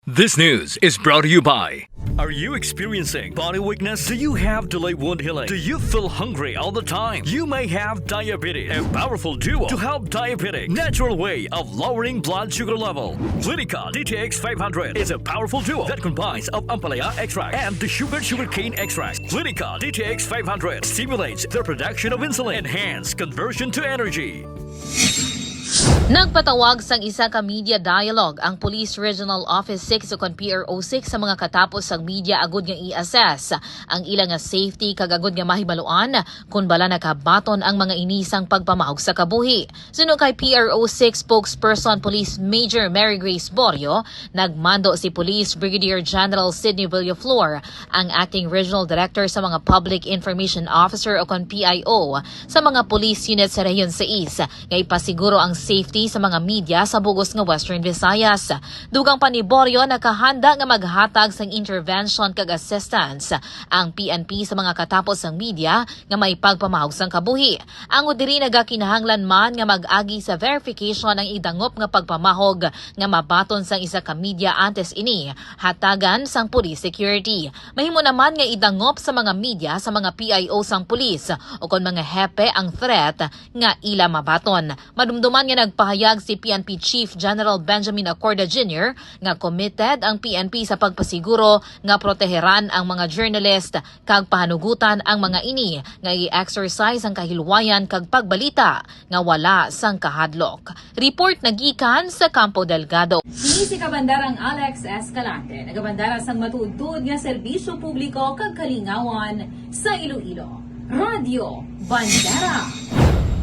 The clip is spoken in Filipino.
This news is brought to you by. Are you experiencing body weakness? Do you have delayed wound healing? Do you feel hungry all the time? You may have diabetes. A powerful duo to help diabetic. Natural way of lowering blood sugar level. Clinica DTX 500 is a powerful duo that combines of ampalaya extract and the sugarcane extract. Clinica DTX 500 stimulates the production of insulin, enhance conversion to energy. Nagpatawag sang isa ka media dialogue ang Police Regional Office 6 o PRO6 sa mga katapos sang media agud nga i-assess ang ilang nga safety kag agud nga mahibaluan kung bala nakabaton ang mga inisang pagpamahog sa kabuhi. Suno kay PRO6 spokesperson Police Major Mary Grace Borio, nagmando si Police Brigadier General Sidney Villaflor, ang Acting Regional Director sa mga Public Information Officer o PIO sa mga police units sa Rehiyon 6 nga ipasiguro ang safety sa mga media sa bugos nga Western Visayas. Dugang pa ni Borio nakahanda nga maghatag sang intervention kag assistance ang PNP sa mga katapos sang media nga may pagpamahog sang kabuhi. Ang diri nagakinahanglan man nga mag-agi sa verification ang idangop nga pagpamahog nga mabaton sang isa ka media antes ini hatagan sang police security. Mahimo naman nga idangop sa mga media sa mga PIO sang pulis o kon mga hepe ang threat nga ila mabaton. Madumduman nga nagpahayag si PNP Chief General Benjamin Acorda Jr. nga committed ang PNP sa pagpasiguro nga proteheran ang mga journalist kag pahanugutan ang mga ini nga i-exercise ang kahilwayan kag pagbalita nga wala sang kahadlok. Report nagikan sa Campo Delgado. Kini si Kabandarang Alex Escalante, nagabandara sang matuod-tuod nga serbisyo publiko kag kalingawan sa Iloilo. Radio Bandera.